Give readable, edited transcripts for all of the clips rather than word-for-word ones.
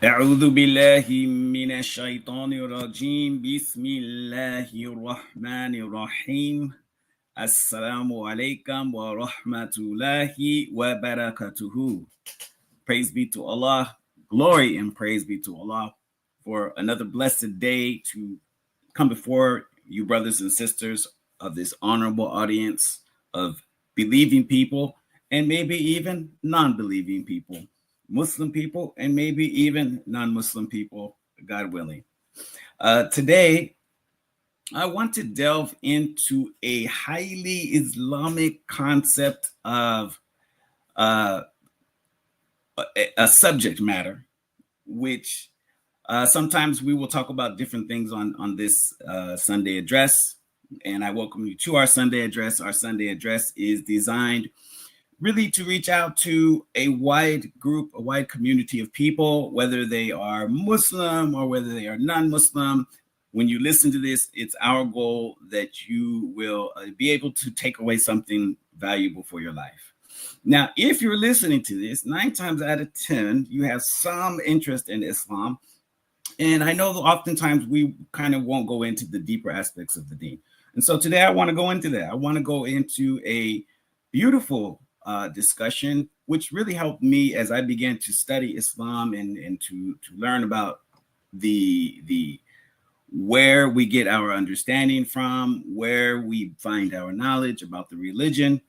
أعوذ بالله من الشيطان الرجيم بسم الله الرحمن الرحيم Assalamu alaikum wa rahmatullahi wa barakatuhu. Praise be to Allah, glory and praise be to Allah for another blessed day to come before you, brothers and sisters of this honorable audience of believing people and maybe even non-believing people, Muslim people and maybe even non-Muslim people, God willing. Today, I want to delve into a highly Islamic concept of a subject matter, which sometimes we will talk about different things on this Sunday address. And I welcome you to our Sunday address. Our Sunday address is designed really to reach out to a wide group, a wide community of people, whether they are Muslim or whether they are non-Muslim. When you listen to this, it's our goal that you will be able to take away something valuable for your life. Now, if you're listening to this, 9 times out of 10, you have some interest in Islam. And I know that oftentimes we kind of won't go into the deeper aspects of the deen. And so today I want to go into that. I want to go into a beautiful discussion, which really helped me as I began to study Islam and to learn about the where we get our understanding from, where we find our knowledge about the religion.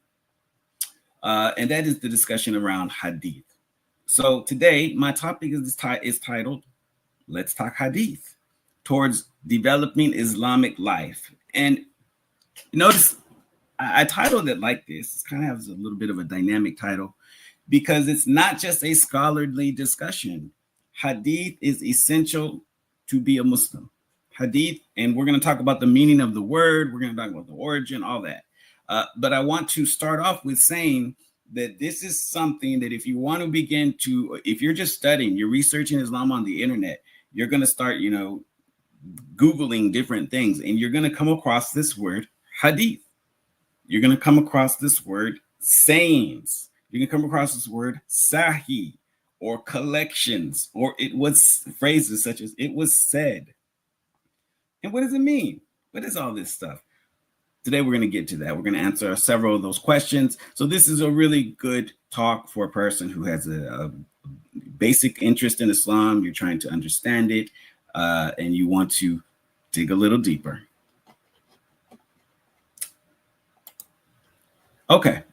And that is the discussion around hadith. So today, my topic is titled, Let's Talk Hadith, Towards Developing Islamic Life. And notice I titled it like this. It kind of has a little bit of a dynamic title because it's not just a scholarly discussion. Hadith is essential to be a Muslim. Hadith, and we're going to talk about the meaning of the word. We're going to talk about the origin, all that. But I want to start off with saying that this is something that if you want to begin to, if you're just studying, you're researching Islam on the internet, you're going to start, Googling different things, and you're going to come across this word, hadith. You're going to come across this word, sayings. You're going to come across this word, sahih, or collections, or it was phrases such as it was said. And what does it mean? What is all this stuff? Today, we're going to get to that. We're going to answer several of those questions. So this is a really good talk for a person who has a basic interest in Islam. You're trying to understand it, and you want to dig a little deeper. Okay.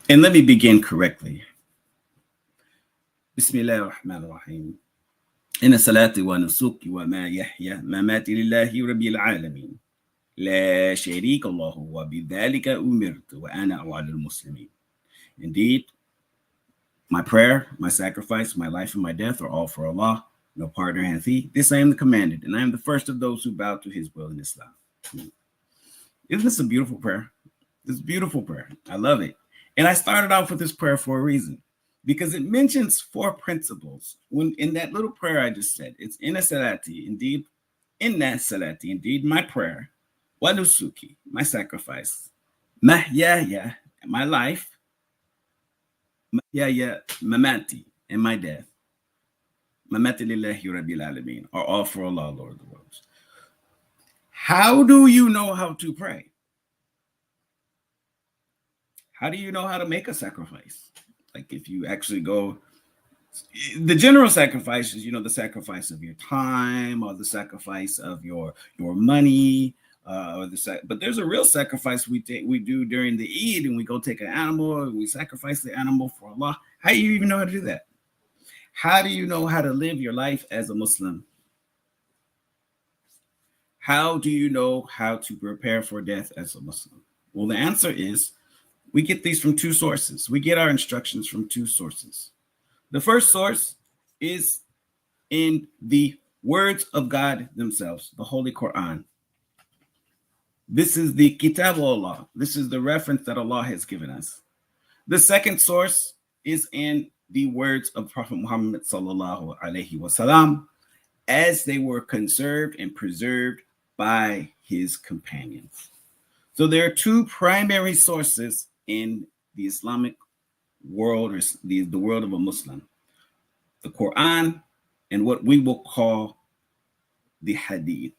And let me begin correctly. Bismillah ar-Rahman ar-Rahim. إن صلاتي ونسكي ومحياي مماتي لله رب العالمين لا شريك له وبذلك أمرت وأنا أول المسلمين. Indeed, my prayer, my sacrifice, my life, and my death are all for Allah. No partner hath he. This I am the commanded, and I am the first of those who bow to his will in Islam. Isn't this a beautiful prayer? This beautiful prayer. I love it. And I started off with this prayer for a reason, because it mentions 4 principles. When in that little prayer I just said, it's in a salati, indeed, in that salati, indeed, my prayer, wa nusuki, my sacrifice, mahyaya, my life, mahyaya, mamati, and my death, mamati lillahi rabbil alamin, are all for Allah, Lord of the worlds. How do you know how to pray? How do you know how to make a sacrifice? Like if you actually go, the general sacrifice is, the sacrifice of your time or the sacrifice of your money, but there's a real sacrifice we do during the Eid, and we go take an animal and we sacrifice the animal for Allah. How do you even know how to do that? How do you know how to live your life as a Muslim? How do you know how to prepare for death as a Muslim? Well, the answer is we get these from 2 sources. We get our instructions from 2 sources. The first source is in the words of God themselves, the Holy Quran. This is the Kitab of Allah. This is the reference that Allah has given us. The second source is in the words of Prophet Muhammad sallallahu alaihi wasallam, as they were conserved and preserved by his companions. So there are 2 primary sources in the Islamic world, or the world of a Muslim. the Quran, and what we will call the Hadith.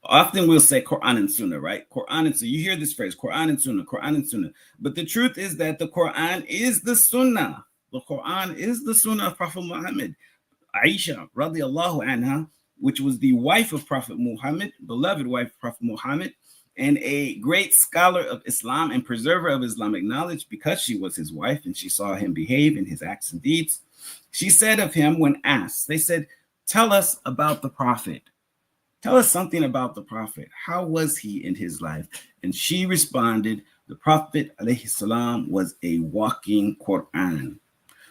Often we'll say Quran and Sunnah, right? Quran and Sunnah. You hear this phrase, Quran and Sunnah, Quran and Sunnah. But the truth is that the Quran is the Sunnah. The Quran is the Sunnah of Prophet Muhammad. Aisha, radiallahu anha, which was the wife of Prophet Muhammad, beloved wife of Prophet Muhammad, and a great scholar of Islam and preserver of Islamic knowledge, because she was his wife and she saw him behave in his acts and deeds. She said of him when asked, they said, tell us about the Prophet. Tell us something about the Prophet. How was he in his life? And she responded, the Prophet alayhi salam was a walking Quran.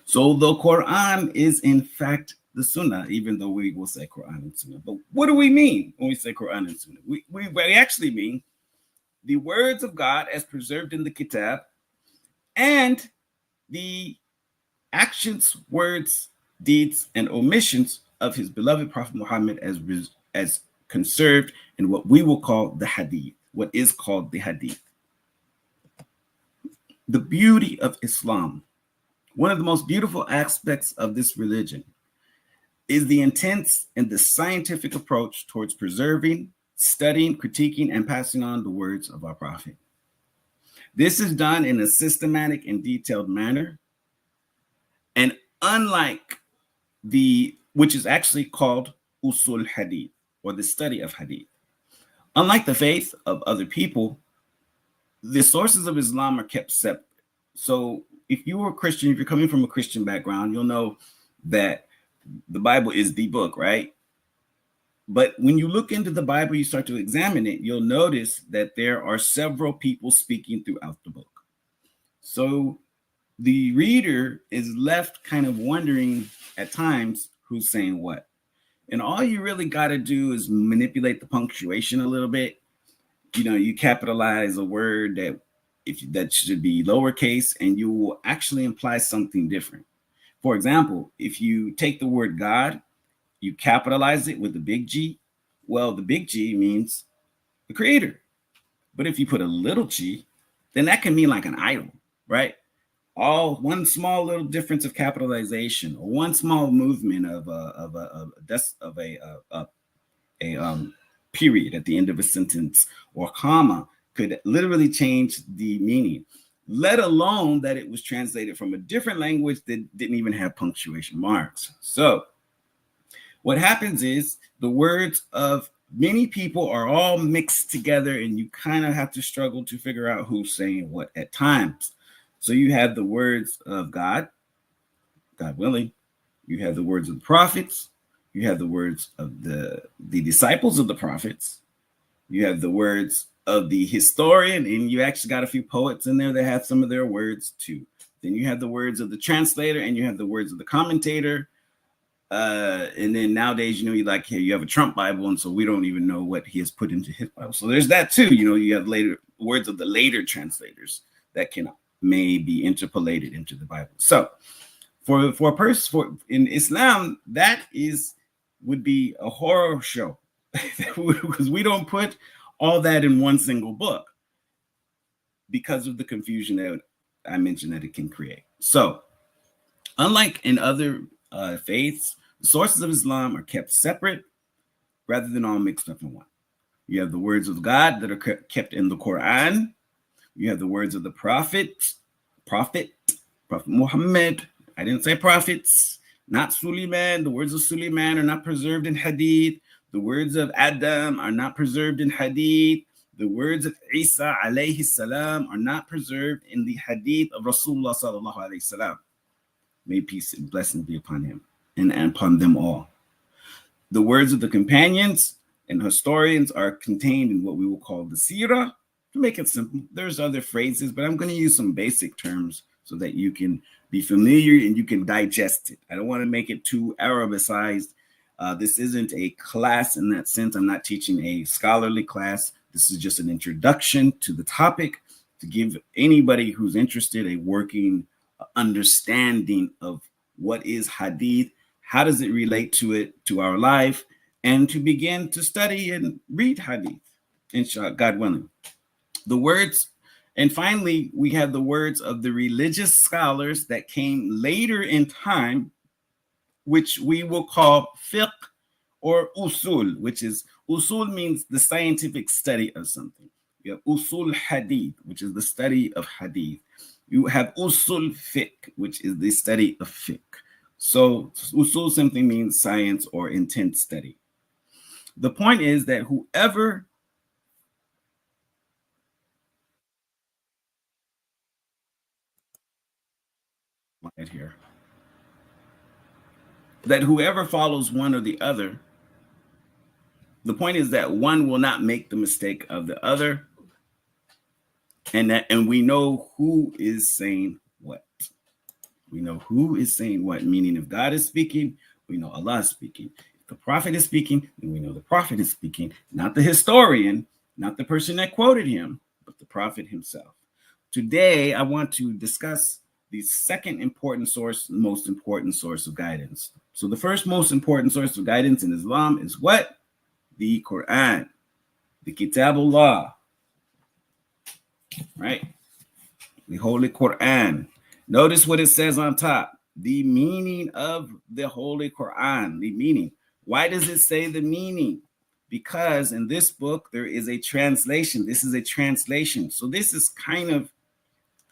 So the Quran is in fact the Sunnah, even though we will say Quran and Sunnah. But what do we mean when we say Quran and Sunnah? We actually mean the words of God as preserved in the Kitab and the actions, words, deeds, and omissions of his beloved Prophet Muhammad as conserved in what we will call the Hadith, what is called the Hadith. The beauty of Islam, one of the most beautiful aspects of this religion, is the intense and the scientific approach towards preserving, studying, critiquing, and passing on the words of our Prophet. This is done in a systematic and detailed manner. And unlike which is actually called usul hadith, or the study of hadith. Unlike the faith of other people, the sources of Islam are kept separate. So if you were a Christian, if you're coming from a Christian background, you'll know that the Bible is the book, right? But when you look into the Bible, you start to examine it, you'll notice that there are several people speaking throughout the book. So the reader is left kind of wondering at times who's saying what. And all you really got to do is manipulate the punctuation a little bit. You know, you capitalize a word that should be lowercase, and you will actually imply something different. For example, if you take the word God, you capitalize it with the big G. Well, the big G means the creator. But if you put a little g, then that can mean like an idol, right? All one small little difference of capitalization, or one small movement of a period at the end of a sentence, or comma, could literally change the meaning, let alone that it was translated from a different language that didn't even have punctuation marks. So what happens is the words of many people are all mixed together, and you kind of have to struggle to figure out who's saying what at times. So you have the words of God, God willing. You have the words of the prophets. You have the words of the disciples of the prophets. You have the words of the historian, and you actually got a few poets in there that have some of their words too. Then you have the words of the translator, and you have the words of the commentator. And then nowadays, you have a Trump Bible, and so we don't even know what he has put into his Bible. So there's that too. You have later words of the later translators that may be interpolated into the Bible. So for a person in Islam, that would be a horror show because we don't put all that in one single book because of the confusion that I mentioned that it can create. So unlike in other faiths, the sources of Islam are kept separate rather than all mixed up in one. You have the words of God that are kept in the Quran. You have the words of the Prophet Muhammad. I didn't say prophets, not Suleiman. The words of Suleiman are not preserved in Hadith. The words of Adam are not preserved in Hadith. The words of Isa alayhi salam are not preserved in the Hadith of Rasulullah sallallahu alayhi salam. May peace and blessings be upon him and upon them all. The words of the companions and historians are contained in what we will call the seerah. To make it simple, there's other phrases, but I'm going to use some basic terms so that you can be familiar and you can digest it. I don't want to make it too Arabicized. This isn't a class in that sense. I'm not teaching a scholarly class. This is just an introduction to the topic to give anybody who's interested a working understanding of what is hadith, how does it relate to our life, and to begin to study and read hadith, inshallah, God willing. The words, and finally, we have the words of the religious scholars that came later in time which we will call fiqh or usul, which is usul means the scientific study of something. You have usul hadith, which is the study of hadith. You have usul fiqh, which is the study of fiqh. So usul simply means science or intense study. The point is that whoever right here, that whoever follows one or the other, the point is that one will not make the mistake of the other, and we know who is saying what. We know who is saying what, meaning if God is speaking, we know Allah is speaking. If the prophet is speaking, then we know the prophet is speaking, not the historian, not the person that quoted him, but the prophet himself. Today, I want to discuss the second important source, most important source of guidance. So the first most important source of guidance in Islam is what? The Quran, the Kitabullah, right? The Holy Quran. Notice what it says on top, the meaning of the Holy Quran, the meaning. Why does it say the meaning? Because in this book, there is a translation. This is a translation. So this is kind of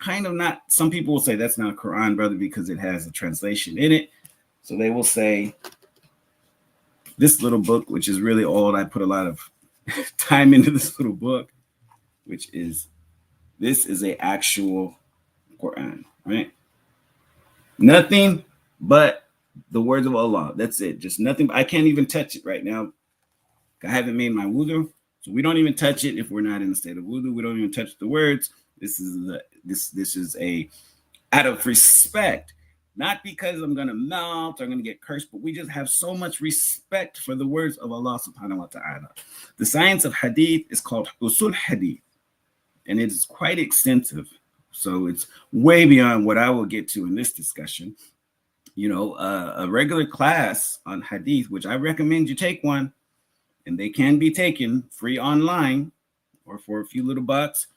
not, some people will say that's not a Quran, brother, because it has a translation in it. So they will say this little book, which is really old. I put a lot of time into this little book, which is, this is a actual Quran, right? Nothing but the words of Allah. That's it. Just nothing. I can't even touch it right now. I haven't made my wudu, so we don't even touch it if we're not in a state of wudu. We don't even touch the words. This is a out of respect, not because I'm gonna melt or I'm gonna get cursed, but we just have so much respect for the words of Allah subhanahu wa ta'ala. The science of hadith is called usul hadith, and it is quite extensive. So it's way beyond what I will get to in this discussion. You know, a regular class on hadith, which I recommend you take one, and they can be taken free online or for a few little bucks.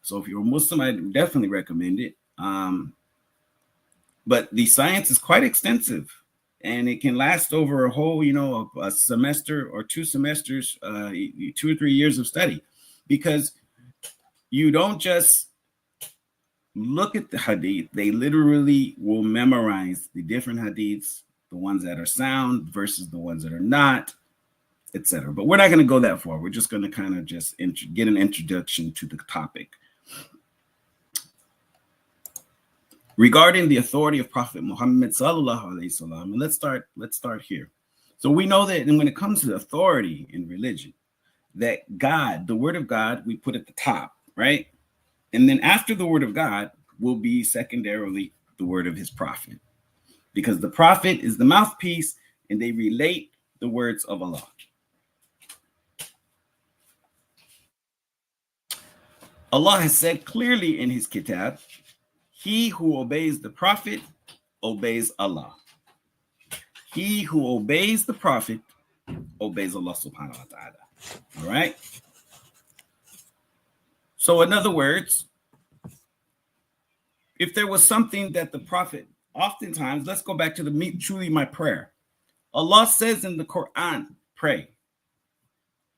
So if you're a Muslim, I definitely recommend it. But the science is quite extensive, and it can last over a whole, a semester or 2 semesters, 2 or 3 years of study, because you don't just look at the hadith. They literally will memorize the different hadiths, the ones that are sound versus the ones that are not, etc. But we're not going to go that far. We're just going to kind of just get an introduction to the topic. Regarding the authority of Prophet Muhammad sallallahu alaihi wasallam, and let's start here. So we know that when it comes to authority in religion, that God, the word of God, we put at the top, right? And then after the word of God will be secondarily the word of his prophet, because the prophet is the mouthpiece and they relate the words of Allah. Allah has said clearly in his kitab, he who obeys the prophet obeys Allah. He who obeys the prophet obeys Allah subhanahu wa ta'ala. All right. So in other words, if there was something that the prophet, oftentimes, let's go back to the truly my prayer. Allah says in the Quran, pray.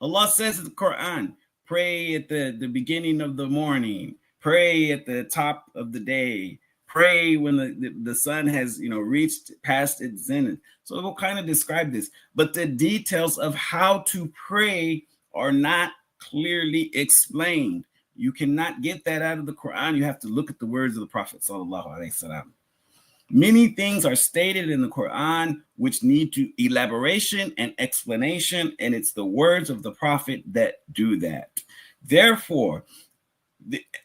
Allah says in the Quran, pray at the beginning of the morning, pray at the top of the day, pray when the sun has reached past its zenith. So it will kind of describe this, but the details of how to pray are not clearly explained. You cannot get that out of the Quran. You have to look at the words of the Prophet sallallahu alaihi wasallam. Many things are stated in the Quran which need to elaboration and explanation, and it's the words of the Prophet that do that. Therefore,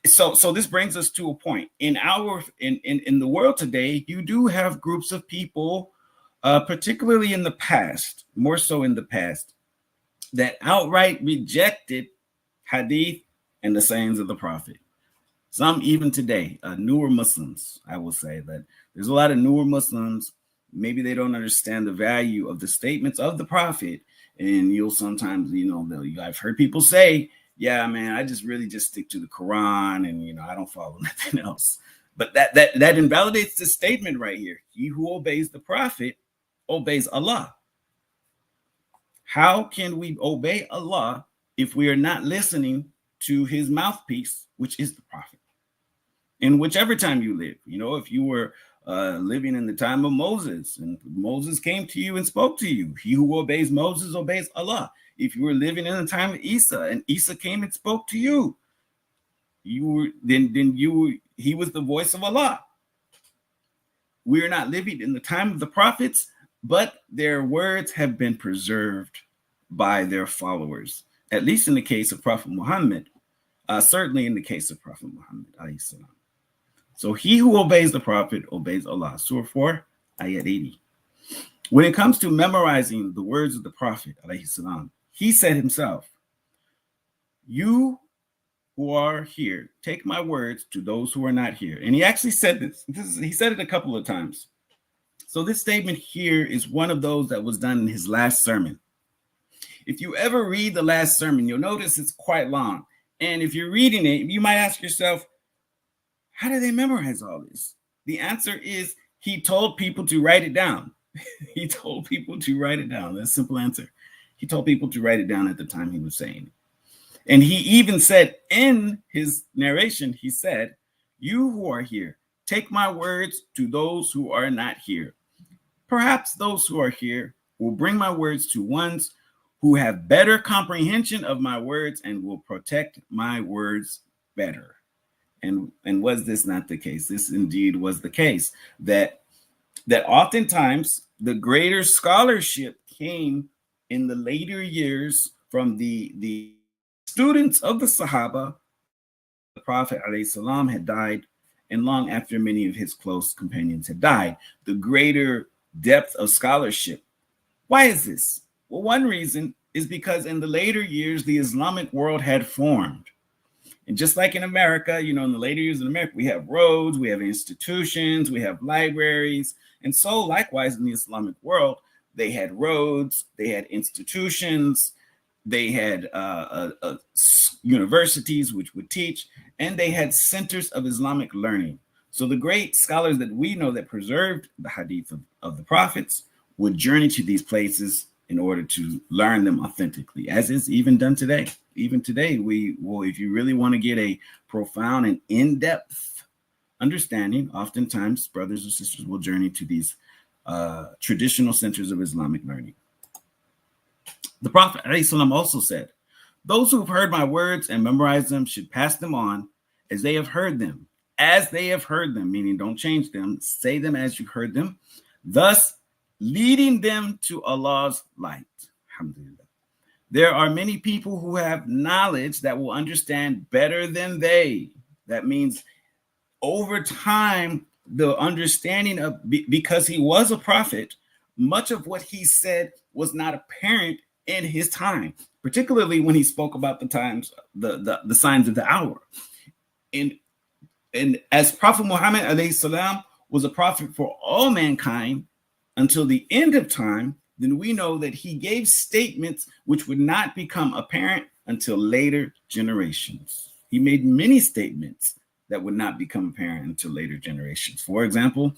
so this brings us to a point. In the world today, you do have groups of people, particularly in the past, more so in the past, that outright rejected hadith and the sayings of the Prophet. Some even today, newer Muslims, I will say that there's a lot of newer Muslims, maybe they don't understand the value of the statements of the Prophet. And you'll sometimes, I've heard people say, yeah, man, I really just stick to the Quran and, I don't follow nothing else. But that invalidates the statement right here. He who obeys the Prophet obeys Allah. How can we obey Allah if we are not listening to his mouthpiece, which is the prophet? In whichever time you live, if you were living in the time of Moses and Moses came to you and spoke to you, he who obeys Moses obeys Allah. If you were living in the time of Isa and Isa came and spoke to you, he was the voice of Allah. We are not living in the time of the prophets, but their words have been preserved by their followers, at least in the case of Prophet Muhammad, certainly in the case of Prophet Muhammad alayhi salam. So he who obeys the prophet obeys Allah. Surah 4, ayat 80. When it comes to memorizing the words of the prophet alayhi salam, he said himself, "You who are here, take my words to those who are not here." And he actually said this. He said it a couple of times. So this statement here is one of those that was done in his last sermon. If you ever read the last sermon, you'll notice it's quite long. And if you're reading it, you might ask yourself, how do they memorize all this? The answer is he told people to write it down. He told people to write it down. That's a simple answer. He told people to write it down at the time he was saying it. And he even said in his narration, he said, "You who are here, take my words to those who are not here. Perhaps those who are here will bring my words to ones who have better comprehension of my words and will protect my words better." And was this not the case? This indeed was the case, that oftentimes the greater scholarship came in the later years from the students of the Sahaba. The Prophet ﷺ had died, and long after many of his close companions had died, the greater depth of scholarship. Why is this? Well, one reason is because in the later years, the Islamic world had formed. And just like in America, in the later years in America, we have roads, we have institutions, we have libraries. And so likewise in the Islamic world, they had roads, they had institutions, they had universities which would teach, and they had centers of Islamic learning. So the great scholars that we know that preserved the hadith of the prophets would journey to these places in order to learn them authentically, as is even done today. Even today, if you really want to get a profound and in-depth understanding, oftentimes brothers and sisters will journey to these traditional centers of Islamic learning. The Prophet ﷺ also said, "Those who have heard my words and memorized them should pass them on as they have heard them. As they have heard them," meaning don't change them, say them as you heard them, thus leading them to Allah's light. Alhamdulillah. There are many people who have knowledge that will understand better than they. That means over time, the understanding of, because he was a prophet, much of what he said was not apparent in his time, particularly when he spoke about the times, the signs of the hour. And as Prophet Muhammad alayhi salam was a prophet for all mankind until the end of time, then we know that he gave statements which would not become apparent until later generations. He made many statements that would not become apparent until later generations. For example,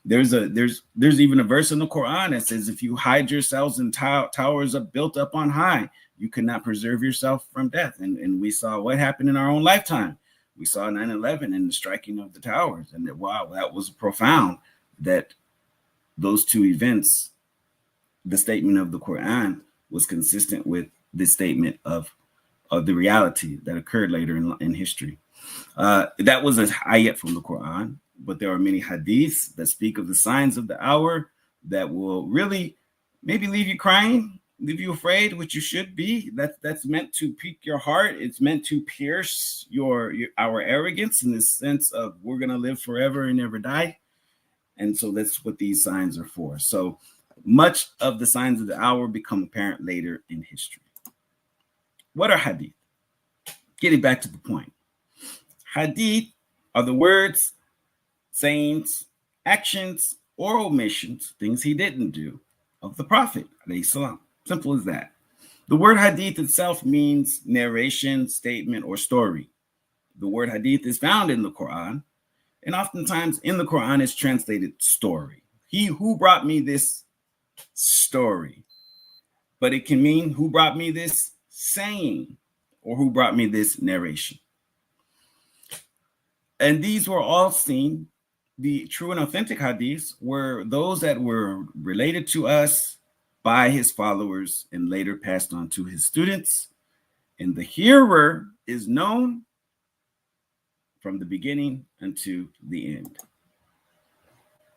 there's even a verse in the Quran that says, if you hide yourselves in towers built up on high, you cannot preserve yourself from death. And we saw what happened in our own lifetime. We saw 9/11 and the striking of the towers, and that was profound, that those two events, the statement of the Quran was consistent with the statement of the reality that occurred later in history. That was a ayat from the Quran, but there are many hadiths that speak of the signs of the hour that will really maybe leave you crying, leave you afraid, which you should be. That's meant to pique your heart. It's meant to pierce our arrogance in the sense of we're going to live forever and never die. And so that's what these signs are for. So much of the signs of the hour become apparent later in history. What are hadith? Getting back to the point. Hadith are the words, sayings, actions, or omissions, things he didn't do, of the Prophet alayhi salam. Simple as that. The word hadith itself means narration, statement, or story. The word hadith is found in the Quran, and oftentimes in the Quran is translated story. He who brought me this story. But it can mean who brought me this saying or who brought me this narration. And these were all seen. The true and authentic hadiths were those that were related to us by his followers and later passed on to his students. And the hearer is known from the beginning until the end.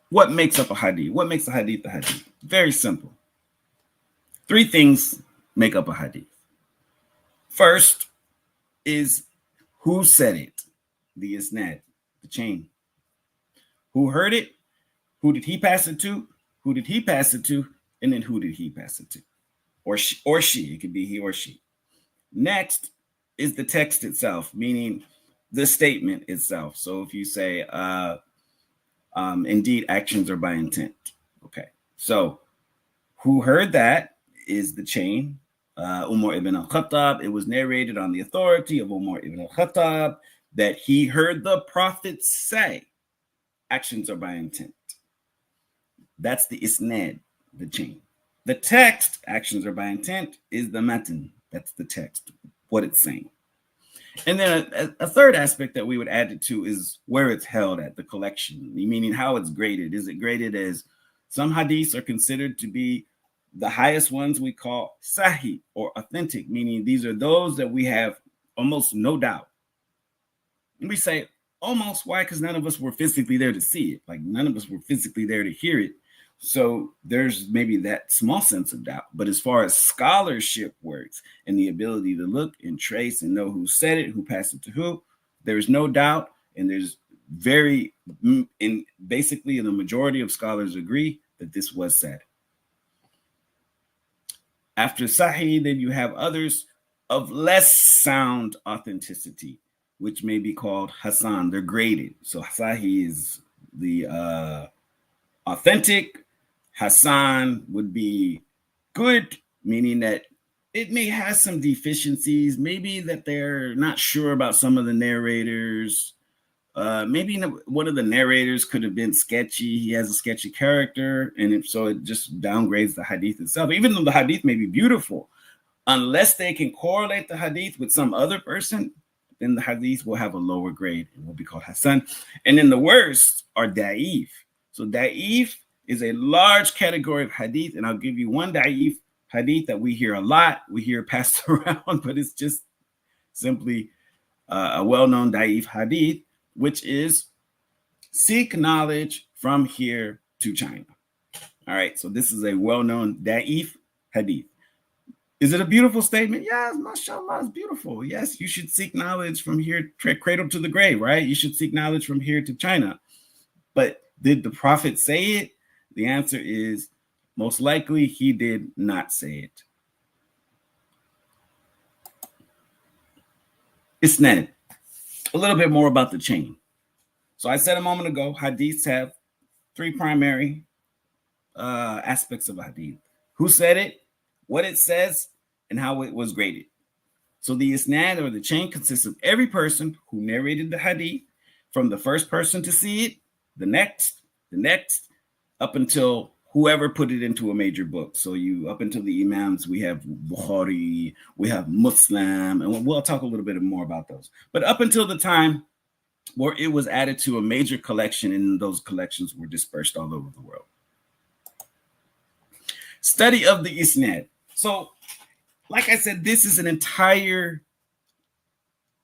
What makes up a hadith? What makes a hadith a hadith? Very simple. 3 things make up a hadith. First is who said it, the isnad, the chain. Who heard it? Who did he pass it to? Who did he pass it to? And then who did he pass it to? Or she. It could be he or she. Next is the text itself, meaning the statement itself. So if you say, indeed, actions are by intent. Okay. So who heard that is the chain. Umar ibn al-Khattab. It was narrated on the authority of Umar ibn al-Khattab that he heard the prophet say, actions are by intent. That's the isnad, the chain. The text, actions are by intent, is the matan. That's the text, what it's saying. And then a third aspect that we would add it to is where it's held at, the collection, meaning how it's graded. Is it graded as some hadiths are considered to be the highest ones we call sahih or authentic, meaning these are those that we have almost no doubt. And we say almost, why? Because none of us were physically there to see it. Like none of us were physically there to hear it. So there's maybe that small sense of doubt. But as far as scholarship works and the ability to look and trace and know who said it, who passed it to who, there's no doubt. And there's basically the majority of scholars agree that this was said. After Sahih, then you have others of less sound authenticity, which may be called Hasan. They're graded. So Sahih is the authentic. Hasan would be good, meaning that it may have some deficiencies, maybe that they're not sure about some of the narrators. Maybe one of the narrators could have been sketchy. He has a sketchy character, and if so, it just downgrades the hadith itself. Even though the hadith may be beautiful, unless they can correlate the hadith with some other person, then the hadith will have a lower grade and will be called Hasan. And then the worst are da'if. So da'if is a large category of hadith, and I'll give you one da'if hadith that we hear a lot. We hear passed around, but it's just simply a well-known da'if hadith, which is seek knowledge from here to China. All right, so this is a well-known da'if hadith. Is it a beautiful statement? Yes, mashallah, it's beautiful. Yes, you should seek knowledge from here, cradle to the grave, right? You should seek knowledge from here to China. But did the prophet say it? The answer is most likely he did not say it. Isnad. A little bit more about the chain. So I said a moment ago, hadiths have 3 primary aspects of a hadith. Who said it, what it says, and how it was graded. So the isnad or the chain consists of every person who narrated the hadith, from the first person to see it, the next, up until whoever put it into a major book. So up until the Imams, we have Bukhari, we have Muslim, and we'll talk a little bit more about those. But up until the time where it was added to a major collection, and those collections were dispersed all over the world. Study of the isnad. So, like I said, this is an entire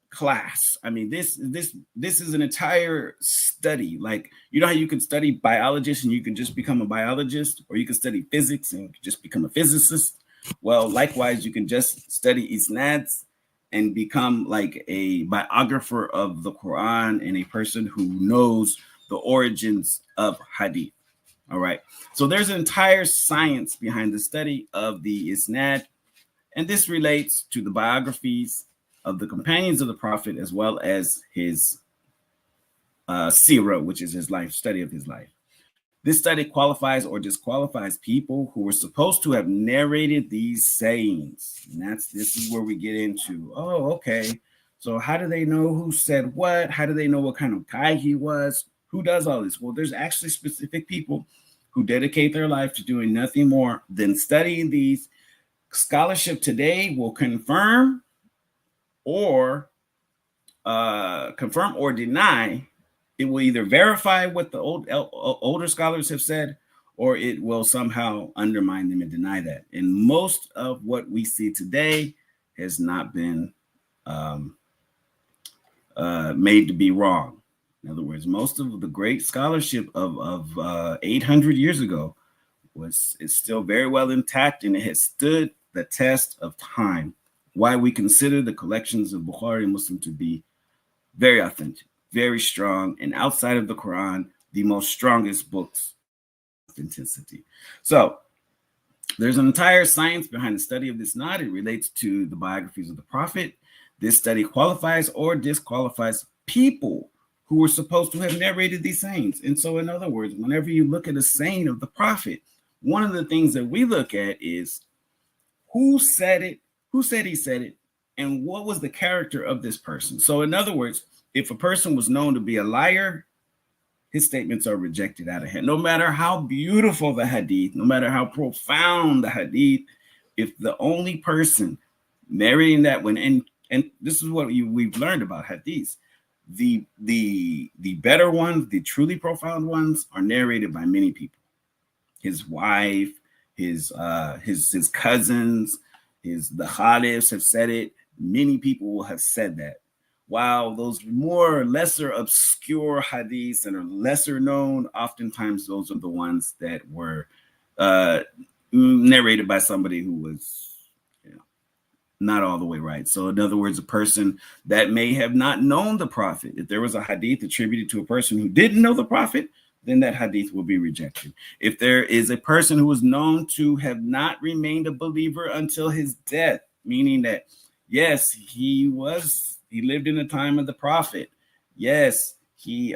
class. I mean, this is an entire study. Like, you know how you can study biologists and you can just become a biologist, or you can study physics and you can just become a physicist. Well, likewise, you can just study isnads and become like a biographer of the Quran and a person who knows the origins of hadith. All right. So there's an entire science behind the study of the isnad, and this relates to the biographies of the companions of the Prophet, as well as his sirah, which is his life, study of his life. This study qualifies or disqualifies people who were supposed to have narrated these sayings. And this is where we get into, oh, okay, so how do they know who said what? How do they know what kind of guy he was? Who does all this? Well, there's actually specific people who dedicate their life to doing nothing more than studying these. Scholarship today will confirm or deny. It will either verify what the older scholars have said, or it will somehow undermine them and deny that. And most of what we see today has not been made to be wrong. In other words, most of the great scholarship of 800 years ago is still very well intact, and it has stood the test of time. Why we consider the collections of Bukhari and Muslim to be very authentic, very strong, and outside of the Quran, the most strongest books of authenticity. So there's an entire science behind the study of this knot. It relates to the biographies of the Prophet. This study qualifies or disqualifies people who were supposed to have narrated these sayings. And so, in other words, whenever you look at a saying of the Prophet, one of the things that we look at is who said it, who said he said it, and what was the character of this person. So, in other words, if a person was known to be a liar, his statements are rejected out of hand. No matter how beautiful the hadith, no matter how profound the hadith, if the only person narrating that one, and this is what we've learned about hadiths, the better ones, the truly profound ones, are narrated by many people. His wife, his cousins, the khalifs have said it. Many people will have said that. While those more or lesser obscure hadiths and are lesser known, oftentimes those are the ones that were narrated by somebody who was not all the way right. So in other words, a person that may have not known the Prophet, if there was a hadith attributed to a person who didn't know the Prophet, then that hadith will be rejected. If there is a person who was known to have not remained a believer until his death, meaning that, yes, he lived in the time of the Prophet. Yes, he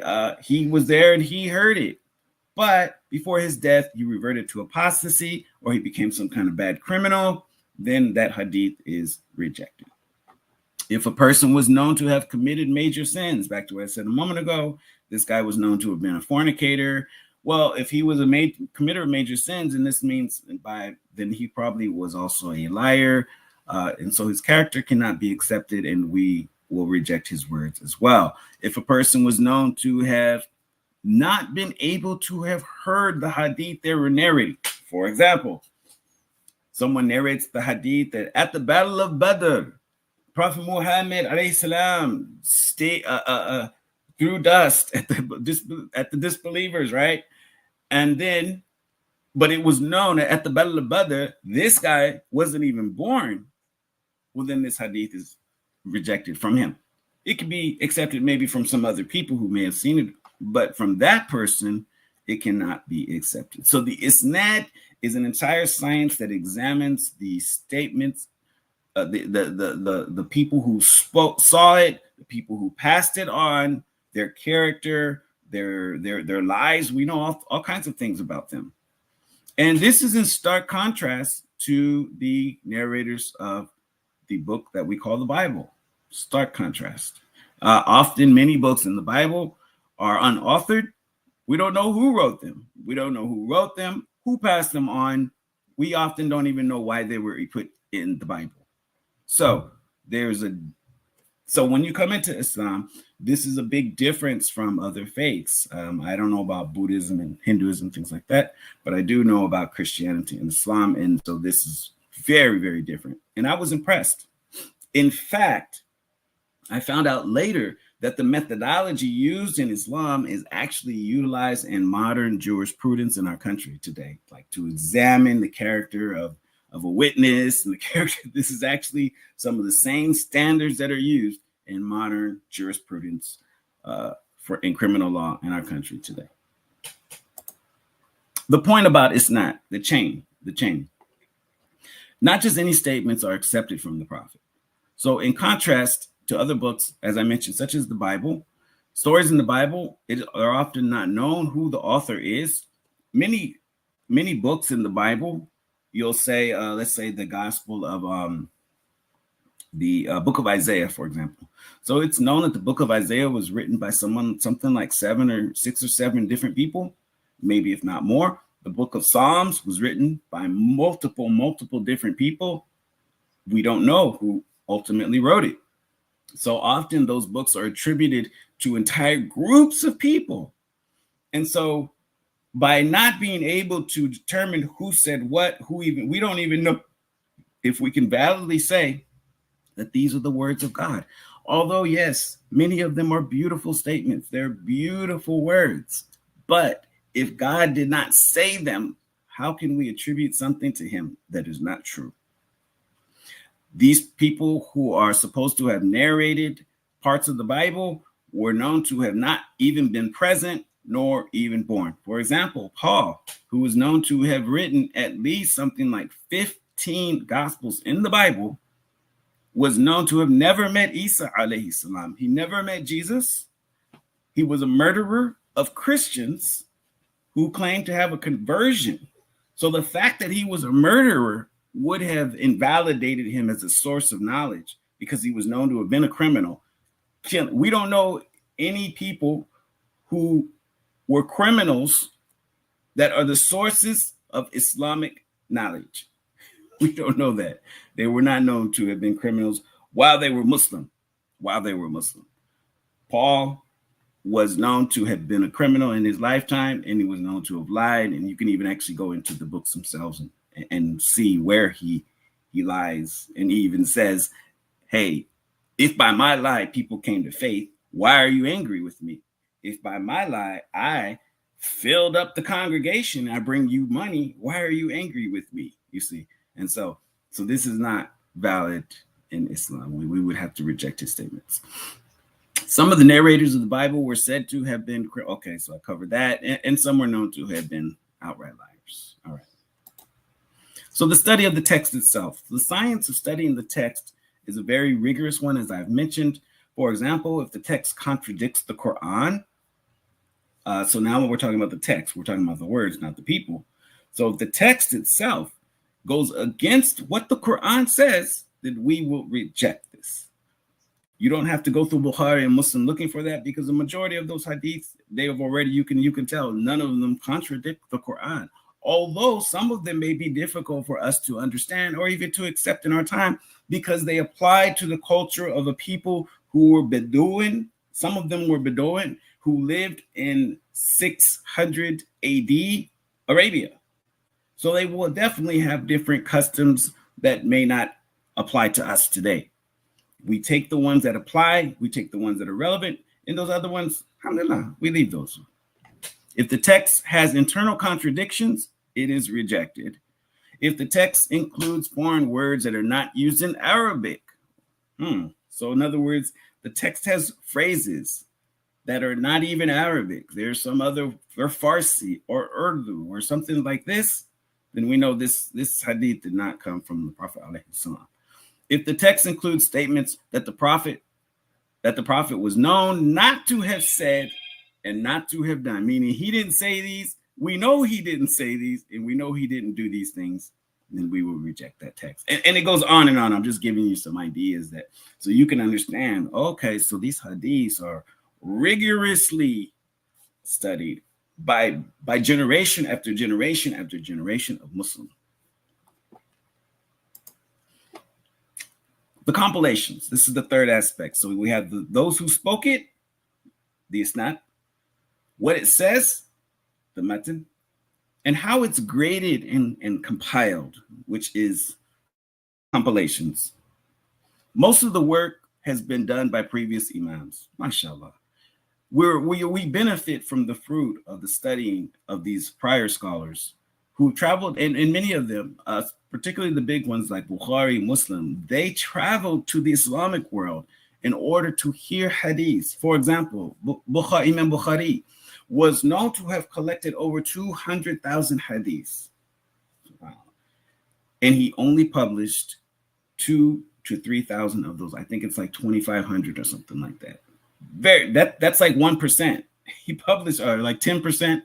was there and he heard it. But before his death, he reverted to apostasy or he became some kind of bad criminal, then that hadith is rejected. If a person was known to have committed major sins, back to what I said a moment ago, this guy was known to have been a fornicator. Well, if he was a committer of major sins, and this means then he probably was also a liar. And so his character cannot be accepted, and we will reject his words as well. If a person was known to have not been able to have heard the hadith they were narrating, for example, someone narrates the hadith that at the Battle of Badr, Prophet Muhammad alayhi salam threw dust at the disbelievers, right? And then, but it was known that at the Battle of Badr, this guy wasn't even born. Well, then this hadith is rejected from him. It could be accepted maybe from some other people who may have seen it, but from that person, it cannot be accepted. So the isnad is an entire science that examines the statements, the people who saw it, the people who passed it on, their character, their lives. We know all kinds of things about them. And this is in stark contrast to the narrators of the book that we call the Bible. Stark contrast. Often many books in the Bible are unauthored. We don't know who wrote them. We don't know who wrote them, who passed them on. We often don't even know why they were put in the Bible. So when you come into Islam, this is a big difference from other faiths. I don't know about Buddhism and Hinduism, things like that, but I do know about Christianity and Islam. And so this is very, very different. And I was impressed. In fact, I found out later that the methodology used in Islam is actually utilized in modern jurisprudence in our country today, like to examine the character of a witness and the character. This is actually some of the same standards that are used in modern jurisprudence in criminal law in our country today. The point about it's not the chain. Not just any statements are accepted from the Prophet. So in contrast to other books, as I mentioned, such as the Bible, stories in the Bible are often not known who the author is. Many books in the Bible, you'll say, let's say the Gospel of the book of Isaiah, for example. So it's known that the book of Isaiah was written by something like 6 or 7 different people, maybe if not more. The book of Psalms was written by multiple different people. We don't know who ultimately wrote it. So often those books are attributed to entire groups of people. And so by not being able to determine who said what, we don't even know if we can validly say that these are the words of God. Although, yes, many of them are beautiful statements. They're beautiful words. But if God did not say them, how can we attribute something to him that is not true? These people who are supposed to have narrated parts of the Bible were known to have not even been present nor even born. For example, Paul, who was known to have written at least something like 15 gospels in the Bible, was known to have never met Isa alayhi salam. He never met Jesus. He was a murderer of Christians who claimed to have a conversion. So the fact that he was a murderer would have invalidated him as a source of knowledge because he was known to have been a criminal. We don't know any people who were criminals that are the sources of Islamic knowledge. We don't know that. They were not known to have been criminals while they were Muslim. Paul was known to have been a criminal in his lifetime, and he was known to have lied. And you can even actually go into the books themselves and see where he lies. And he even says, hey, if by my lie people came to faith, why are you angry with me? If by my lie I filled up the congregation, I bring you money, why are you angry with me? You see? And so this is not valid in Islam. We would have to reject his statements. Some of the narrators of the Bible were said to have been, okay, so I covered that. And some were known to have been outright liars. All right. So the study of the text itself. The science of studying the text is a very rigorous one, as I've mentioned. For example, if the text contradicts the Quran, so now when we're talking about the text, we're talking about the words, not the people. So if the text itself goes against what the Quran says, then we will reject this. You don't have to go through Bukhari and Muslim looking for that, because the majority of those hadiths, they have already, you can tell, none of them contradict the Quran. Although some of them may be difficult for us to understand or even to accept in our time, because they apply to the culture of a people who were Bedouin. Some of them were Bedouin who lived in 600 AD Arabia. So they will definitely have different customs that may not apply to us today. We take the ones that apply, we take the ones that are relevant, and those other ones, alhamdulillah, we leave those. If the text has internal contradictions, it is rejected. If the text includes foreign words that are not used in Arabic, so in other words, the text has phrases that are not even Arabic, there's some other, or Farsi or Urdu or something like this, then we know this hadith did not come from the Prophet alayhi salam. If the text includes statements that the prophet was known not to have said and not to have done, meaning he didn't say these, we know he didn't say these, and we know he didn't do these things, then we will reject that text. And it goes on and on. I'm just giving you some ideas that so you can understand, okay, so these hadiths are rigorously studied by generation after generation after generation of Muslims. The compilations, this is the third aspect. So we have those who spoke it, the isnad, what it says, the matan, and how it's graded and compiled, which is compilations. Most of the work has been done by previous imams, mashallah. We benefit from the fruit of the studying of these prior scholars who traveled, and many of them, particularly the big ones like Bukhari, Muslim, they traveled to the Islamic world in order to hear hadiths. For example, Imam Bukhari was known to have collected over 200,000 hadiths. Wow. And he only published 2,000 to 3,000 of those. I think it's like 2,500 or something like that. That's like 1%. He published like 10%,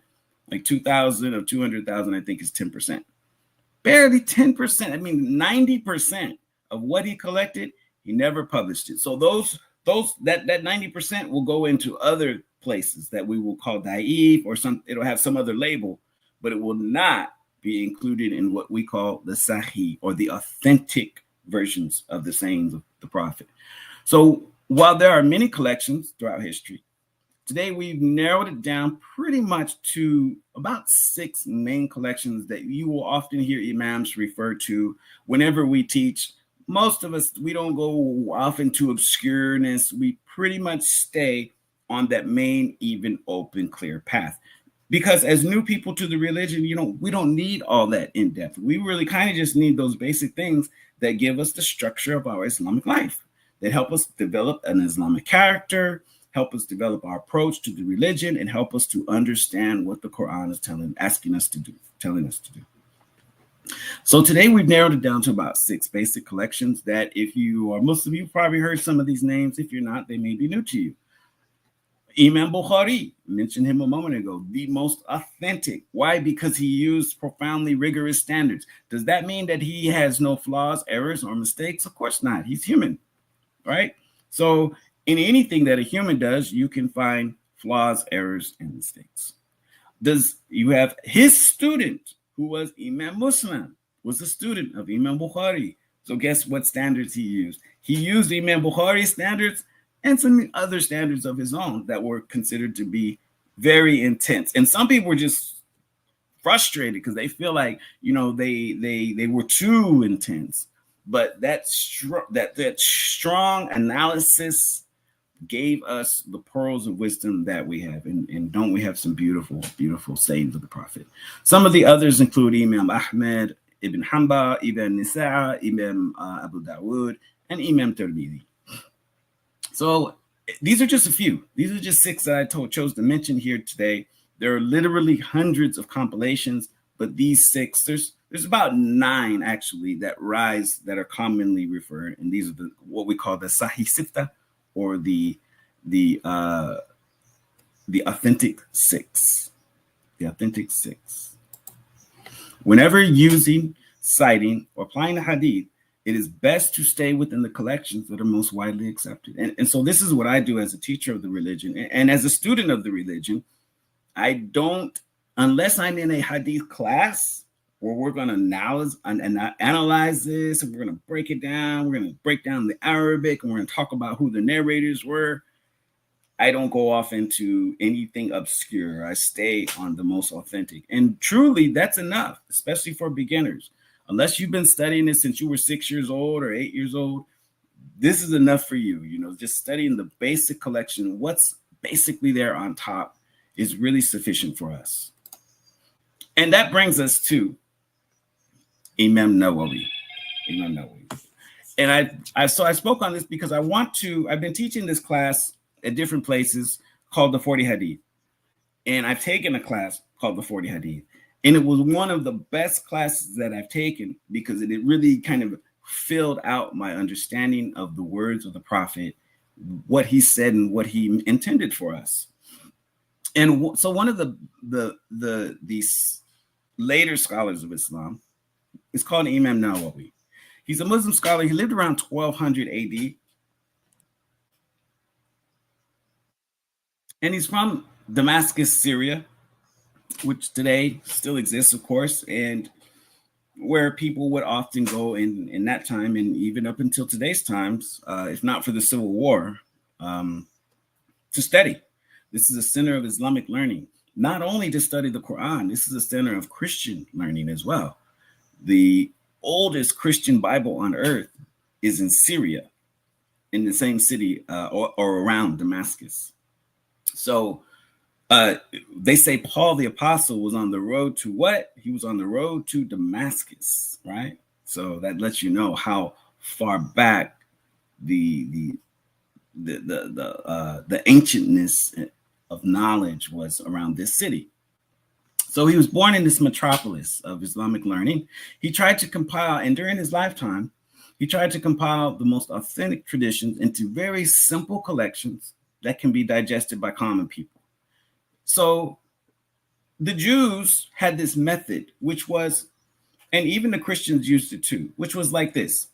like 2,000 of 200,000, I think is 10%. Barely 10%. I mean, 90% of what he collected, he never published it. So that 90% will go into other places that we will call da'if or it'll have some other label, but it will not be included in what we call the Sahih, or the authentic versions of the sayings of the Prophet. So while there are many collections throughout history, today we've narrowed it down pretty much to about 6 main collections that you will often hear imams refer to whenever we teach. Most of us, we don't go off into obscureness. We pretty much stay on that main, even, open, clear path. Because as new people to the religion, we don't need all that in depth. We really kind of just need those basic things that give us the structure of our Islamic life, that help us develop an Islamic character, help us develop our approach to the religion, and help us to understand what the Quran is telling us to do. So today we've narrowed it down to about 6 basic collections that, if you are Muslim, you've probably heard some of these names. If you're not, they may be new to you. Imam Bukhari, mentioned him a moment ago, the most authentic. Why? Because he used profoundly rigorous standards. Does that mean that he has no flaws, errors, or mistakes? Of course not. He's human, right? So in anything that a human does, you can find flaws, errors, and mistakes. You have his student, who was Imam Muslim, was a student of Imam Bukhari. So guess what standards he used? He used Imam Bukhari's standards and some other standards of his own that were considered to be very intense. And some people were just frustrated because they feel like, they were too intense. But that strong analysis gave us the pearls of wisdom that we have. And don't we have some beautiful, beautiful sayings of the Prophet? Some of the others include Imam Ahmed, Ibn Hanbal, Ibn Nisa, Imam Abu Dawood, and Imam Tirmidhi. So these are just a few. These are just 6 that I chose to mention here today. There are literally hundreds of compilations, but these 6, there's about 9 actually that are commonly referred, and these are what we call the Sahih Sitta, or the authentic 6. The authentic 6. Whenever using, citing, or applying the hadith, it is best to stay within the collections that are most widely accepted. And so this is what I do as a teacher of the religion. And as a student of the religion, I don't, unless I'm in a hadith class where we're going to analyze this, and we're going to break it down, we're going to break down the Arabic, and we're going to talk about who the narrators were, I don't go off into anything obscure. I stay on the most authentic. And truly, that's enough, especially for beginners. Unless you've been studying this since you were 6 years old or 8 years old, this is enough for you. Just studying the basic collection, what's basically there on top, is really sufficient for us. And that brings us to Imam Nawawi. And I spoke on this because I've been teaching this class at different places called the 40 Hadith. And I've taken a class called the 40 Hadith. And it was one of the best classes that I've taken because it really kind of filled out my understanding of the words of the Prophet, what he said and what he intended for us. And so one of these later scholars of Islam is called Imam Nawawi. He's a Muslim scholar. He lived around 1200 AD. And he's from Damascus, Syria, which today still exists, of course, and where people would often go in that time, and even up until today's times, if not for the Civil War, to study. This is a center of Islamic learning, not only to study the Quran. This is a center of Christian learning as well. The oldest Christian Bible on earth is in Syria, in the same city or around Damascus. So they say Paul the Apostle was on the road to what? He was on the road to Damascus, right? So that lets you know how far back the ancientness of knowledge was around this city. So he was born in this metropolis of Islamic learning. He tried to compile, and during his lifetime, he tried to compile the most authentic traditions into very simple collections that can be digested by common people. So the Jews had this method, which was, and even the Christians used it too, which was like this.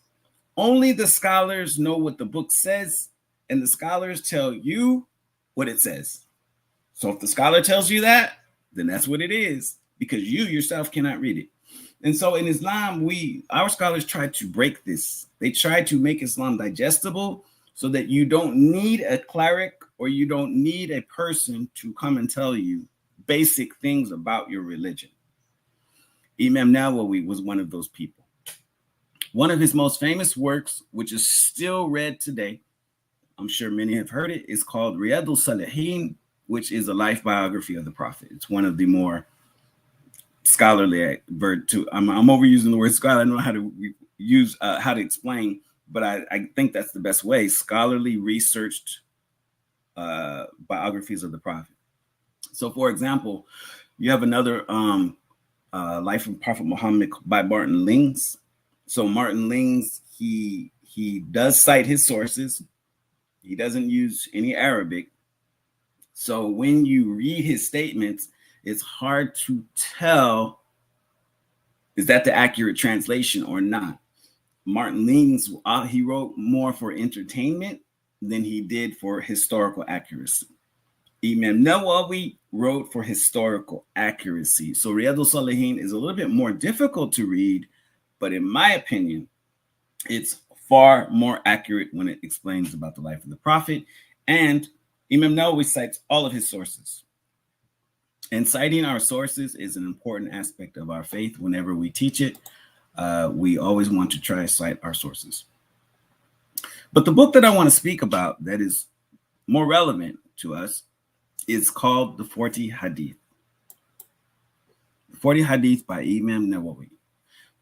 Only the scholars know what the book says, and the scholars tell you what it says. So if the scholar tells you that, then that's what it is. because you yourself cannot read it. And so in Islam, our scholars try to break this. They try to make Islam digestible so that you don't need a cleric or you don't need a person to come and tell you basic things about your religion. Imam Nawawi was one of those people. One of his most famous works, which is still read today, I'm sure many have heard it, is called Riyadul Salihin, which is a life biography of the Prophet. It's one of the more scholarly I'm overusing the word scholar. I don't know how to use how to explain, but I think that's the best way. Scholarly researched biographies of the Prophet. So, for example, you have another Life of Prophet Muhammad by Martin Lings. So Martin Lings, he does cite his sources. He doesn't use any Arabic. So when you read his statements, it's hard to tell, is that the accurate translation or not? Martin Lings, he wrote more for entertainment than he did for historical accuracy. Imam Nawawi wrote for historical accuracy. So Riyadul Salihin is a little bit more difficult to read, but in my opinion, it's far more accurate when it explains about the life of the Prophet. And Imam Nawawi cites all of his sources. And citing our sources is an important aspect of our faith. Whenever we teach it, we always want to try to cite our sources. But the book that I want to speak about that is more relevant to us is called The 40 Hadith. The 40 Hadith by Imam Nawawi.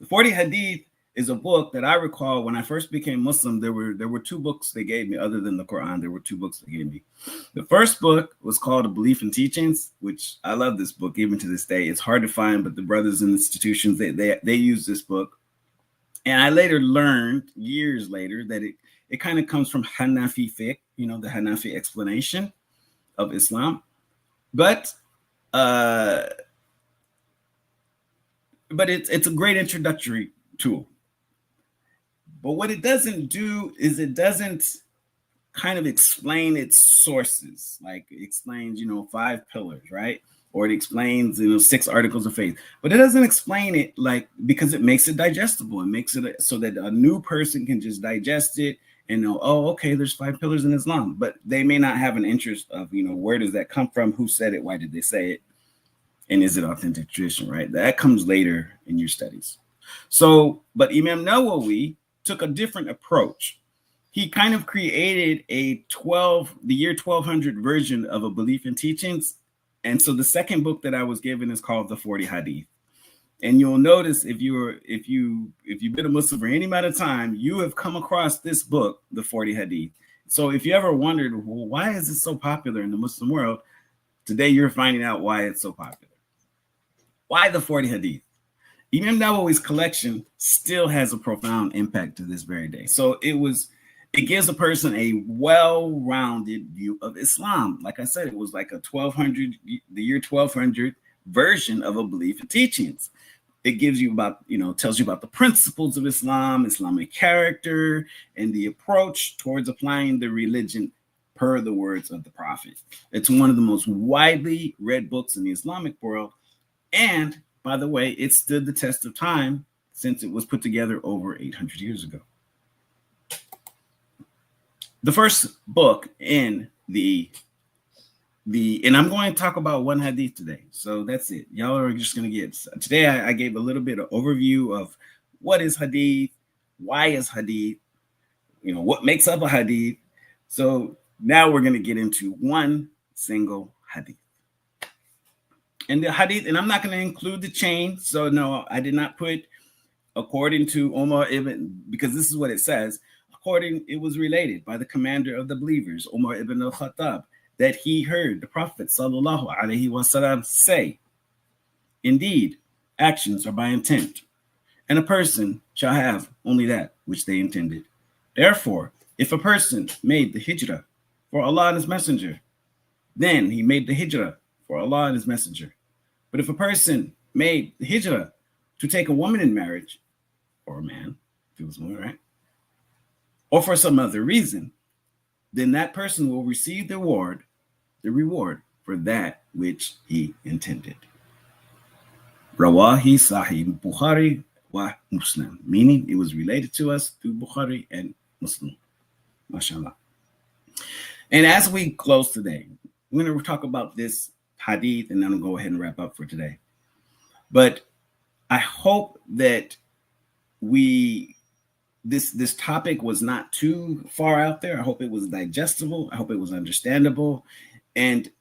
The 40 Hadith is a book that I recall when I first became Muslim. There were two books they gave me other than the Quran. There were two books they gave me. The first book was called A Belief and Teachings, which I love this book even to this day. It's hard to find, but the brothers in institutions, they use this book. And I later learned, years later, that it kind of comes from Hanafi fiqh, the Hanafi explanation of Islam. But it's a great introductory tool. But what it doesn't do is it doesn't kind of explain its sources. Like it explains, 5 pillars, right? Or it explains, 6 articles of faith. But it doesn't explain it because it makes it digestible. It makes it so that a new person can just digest it and know, oh, okay, there's 5 pillars in Islam. But they may not have an interest of, where does that come from? Who said it? Why did they say it? And is it authentic tradition, right? That comes later in your studies. So, but Imam Nawawi took a different approach. He kind of created the year 1200 version of A Belief and Teachings. And so the second book that I was given is called The 40 Hadith. And you'll notice if you've been a Muslim for any amount of time, you have come across this book, The 40 Hadith. So if you ever wondered, well, why is it so popular in the Muslim world? Today you're finding out why it's so popular. Why the 40 Hadith? Imam Nawawi's collection still has a profound impact to this very day. So it gives a person a well-rounded view of Islam. Like I said, it was like the year 1200 version of A Belief and Teachings. It gives you tells you about the principles of Islam, Islamic character, and the approach towards applying the religion per the words of the Prophet. It's one of the most widely read books in the Islamic world. And by the way, it stood the test of time since it was put together over 800 years ago. The first book in and I'm going to talk about one hadith today. So that's it. Y'all are just going to get, today I gave a little bit of overview of what is hadith, why is hadith, what makes up a hadith. So now we're going to get into one single hadith. And the hadith, and I'm not going to include the chain. So no, I did not put according to Umar ibn, because this is what it says. It was related by the commander of the believers, Umar ibn al-Khattab, that he heard the Prophet sallallahu alaihi wasallam say, indeed, actions are by intent, and a person shall have only that which they intended. Therefore, if a person made the hijrah for Allah and his messenger, then he made the hijrah for Allah and his messenger. But if a person made the hijrah to take a woman in marriage, or a man, if it was a woman, right? Or for some other reason, then that person will receive the reward for that which he intended. Rawahi Sahih Bukhari wa Muslim, meaning it was related to us through Bukhari and Muslim. MashaAllah. And as we close today, we're going to talk about this hadith, and then I'll go ahead and wrap up for today. But I hope that this topic was not too far out there. I hope it was digestible. I hope it was understandable. And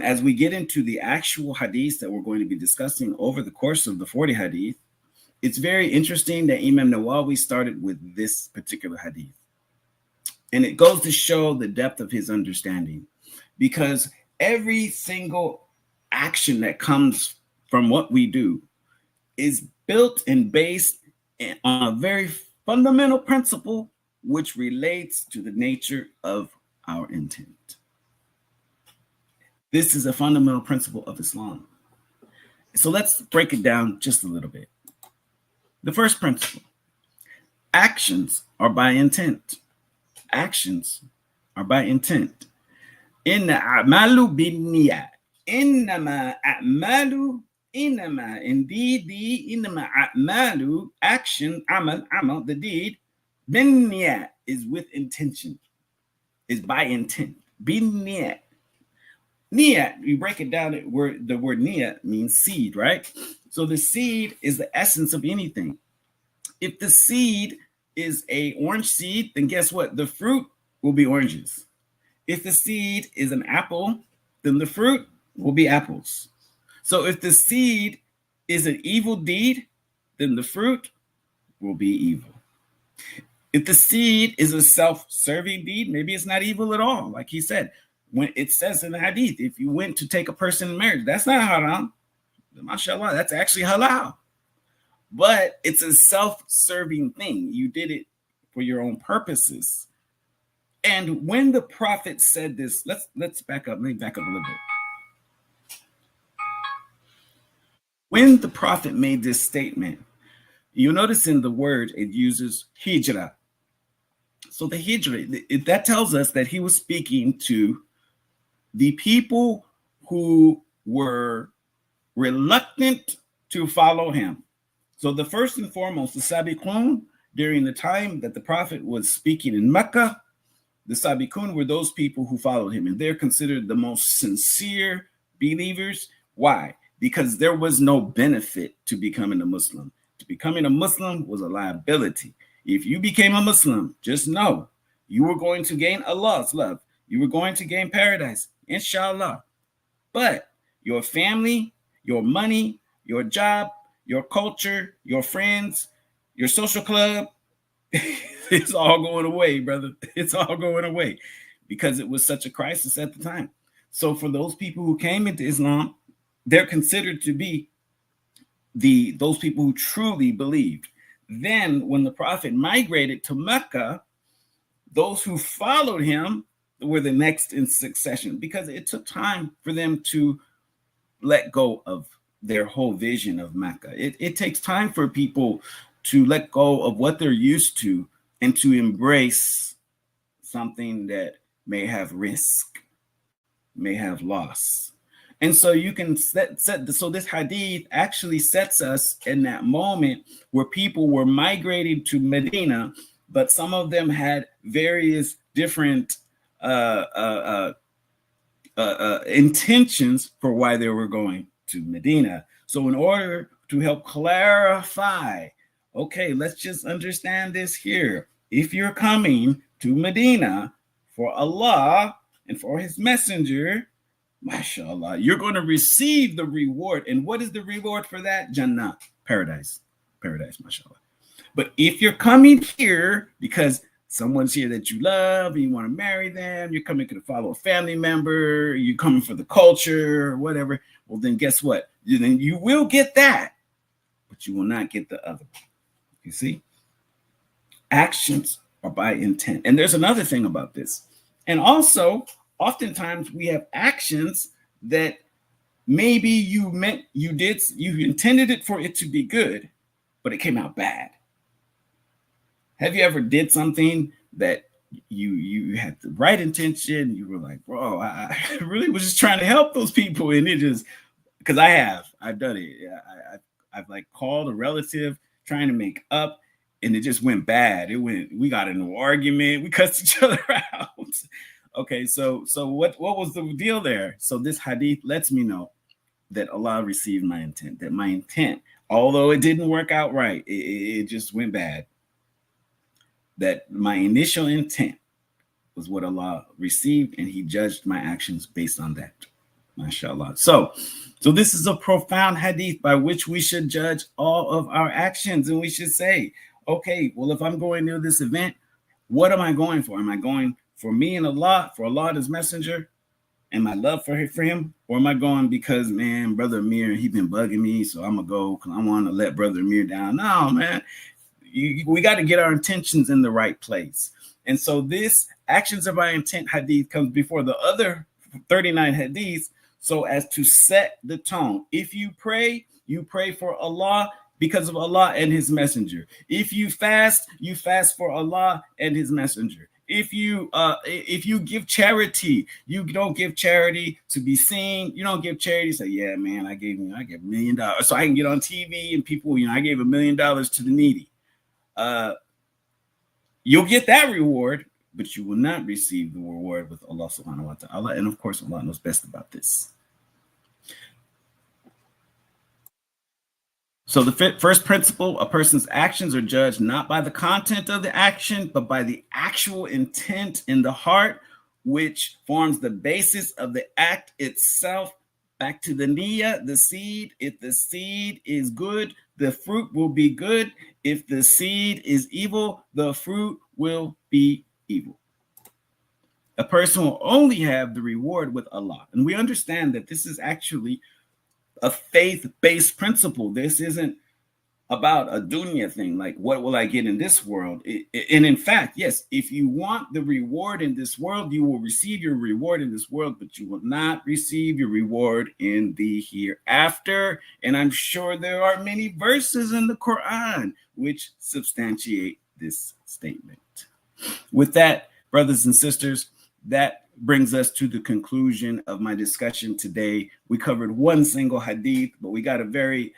as we get into the actual hadiths that we're going to be discussing over the course of the 40 hadith, it's very interesting that Imam Nawawi started with this particular hadith. And it goes to show the depth of his understanding, because every single action that comes from what we do is built and based on a very fundamental principle, which relates to the nature of our intent. This is a fundamental principle of Islam. So let's break it down just a little bit. The first principle: actions are by intent. Actions are by intent. Inna a'malu binniyat. Innama a'malu. Indeed, the innama a'malu, action, amal, the deed, binniyat is with intention, is by intent. Binniyat. Niyat, you break it down, the word niyat means seed, right? So the seed is the essence of anything. If the seed is a orange seed, then guess what? The fruit will be oranges. If the seed is an apple, then the fruit will be apples. So if the seed is an evil deed, then the fruit will be evil. If the seed is a self-serving deed, maybe it's not evil at all. Like he said, when it says in the hadith, if you went to take a person in marriage, that's not haram. MashaAllah, that's actually halal. But it's a self-serving thing. You did it for your own purposes. And when the Prophet said this, let's back up. Let me back up a little bit. When the Prophet made this statement, you notice in the word it uses hijrah. So the hijrah, that tells us that he was speaking to the people who were reluctant to follow him. So the first and foremost, the Sabiqun, during the time that the Prophet was speaking in Mecca, the Sabiqun were those people who followed him, and they're considered the most sincere believers. Why? Because there was no benefit to becoming a Muslim. To becoming a Muslim was a liability. If you became a Muslim, just know you were going to gain Allah's love. You were going to gain paradise, inshallah. But your family, your money, your job, your culture, your friends, your social club, it's all going away, brother. It's all going away because it was such a crisis at the time. So for those people who came into Islam, they're considered to be those people who truly believed. Then when the Prophet migrated to Mecca, those who followed him were the next in succession, because it took time for them to let go of their whole vision of Mecca. It takes time for people to let go of what they're used to and to embrace something that may have risk, may have loss. And so you can so this hadith actually sets us in that moment where people were migrating to Medina, but some of them had various different intentions for why they were going to Medina. So in order to help clarify, okay, let's just understand this here. If you're coming to Medina for Allah and for his messenger, mashallah, you're going to receive the reward. And what is the reward for that? Jannah, paradise, mashallah. But if you're coming here because someone's here that you love and you want to marry them, you're coming to follow a family member, you're coming for the culture or whatever, well, then guess what? Then you will get that, but you will not get the other. You see? Actions are by intent. And there's another thing about this. And also, oftentimes we have actions that maybe you intended it for it to be good, but it came out bad. Have you ever did something that you had the right intention? You were like, bro, I really was just trying to help those people. And it just, because I I've done it. I've like called a relative trying to make up, and it just went bad. We got in an argument. We cussed each other out. Okay, so what was the deal there? So this hadith lets me know that Allah received my intent, that my intent, although it didn't work out right, it just went bad, that my initial intent was what Allah received, and he judged my actions based on that. MashaAllah. So this is a profound hadith by which we should judge all of our actions, and we should say, okay, well, if I'm going to this event, what am I going for? Am I going for me and Allah, for Allah and his messenger, and my love for him? Or am I going because, man, Brother Amir, he been bugging me, so I'm going to go because I want to let Brother Amir down? No, man. We got to get our intentions in the right place. And so this actions of our intent hadith comes before the other 39 hadiths so as to set the tone. If you pray for Allah because of Allah and his messenger. If you fast for Allah and his messenger. If you give charity, you don't give charity to be seen. You don't give charity to say, yeah, man, I gave $1 million so I can get on TV and people, I gave $1 million to the needy. You'll get that reward, but you will not receive the reward with Allah subhanahu wa ta'ala. And of course, Allah knows best about this. So the first principle, a person's actions are judged not by the content of the action, but by the actual intent in the heart, which forms the basis of the act itself. Back to the niyyah, the seed. If the seed is good, the fruit will be good. If the seed is evil, the fruit will be evil. A person will only have the reward with Allah. And we understand that this is actually a faith-based principle. This isn't about a dunya thing, like what will I get in this world? And in fact, yes, if you want the reward in this world, you will receive your reward in this world, but you will not receive your reward in the hereafter. And I'm sure there are many verses in the Quran which substantiate this statement. With that, brothers and sisters, that brings us to the conclusion of my discussion today. We covered one single hadith, but we got a very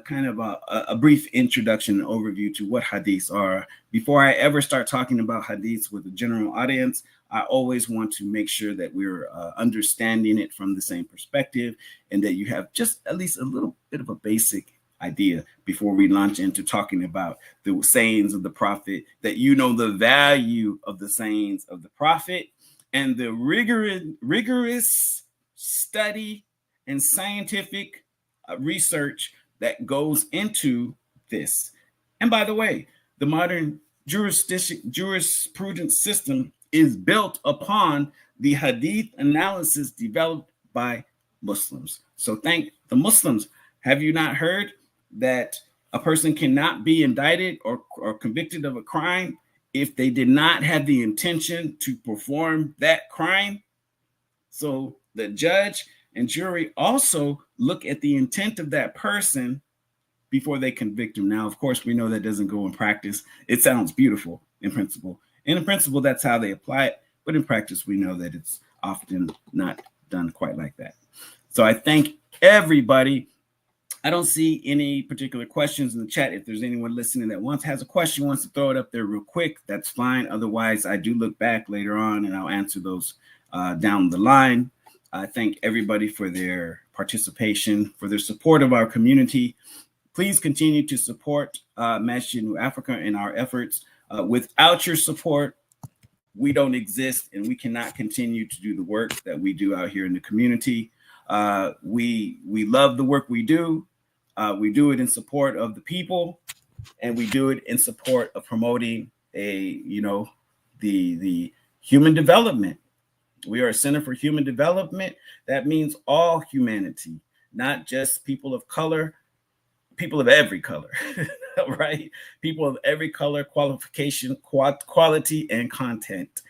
kind of a brief introduction and overview to what hadiths are. Before I ever start talking about hadiths with a general audience, I always want to make sure that we're understanding it from the same perspective and that you have just at least a little bit of a basic idea before we launch into talking about the sayings of the Prophet, that you know the value of the sayings of the Prophet and the rigorous study and scientific research that goes into this. And by the way, the modern jurisprudence system is built upon the hadith analysis developed by Muslims. So thank the Muslims. Have you not heard that a person cannot be indicted or convicted of a crime if they did not have the intention to perform that crime? So the judge and jury also look at the intent of that person before they convict him. Now, of course, we know that doesn't go in practice. It sounds beautiful in principle. In principle, that's how they apply it. But in practice, we know that it's often not done quite like that. So I thank everybody. I don't see any particular questions in the chat. If there's anyone listening that has a question, wants to throw it up there real quick, that's fine. Otherwise, I do look back later on and I'll answer those down the line. I thank everybody for their participation, for their support of our community. Please continue to support Masjid New Africa in our efforts. Without your support, we don't exist and we cannot continue to do the work that we do out here in the community. We love the work we do. We do it in support of the people, and we do it in support of promoting the human development. We are a center for human development. That means all humanity, not just people of color, people of every color, right? People of every color, qualification, quality, and content.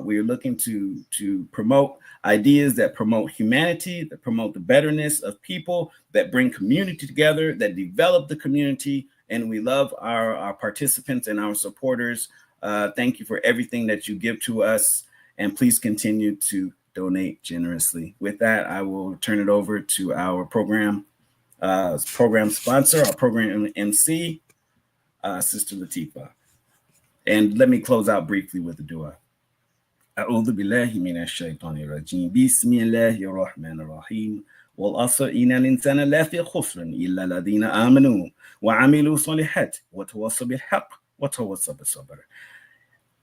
We are looking to promote ideas that promote humanity, that promote the betterness of people, that bring community together, that develop the community. And we love our participants and our supporters. Thank you for everything that you give to us. And please continue to donate generously. With that, I will turn it over to our program Program sponsor, our program MC, Sister Latifa. And let me close out briefly with the dua. أعوذ بالله من الشيطان الرجيم بسم الله الرحمن الرحيم والعصر إن الإنسان لفي خسر إلا الذين آمنوا وعملوا الصالحات وتواصوا بالحق وتواصوا بالصبر.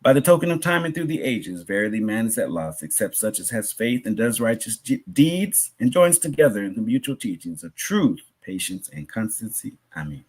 By the token of time and through the ages, verily man is at loss, except such as has faith and does righteous deeds and joins together in the mutual teachings of truth, patience, and constancy. Amen.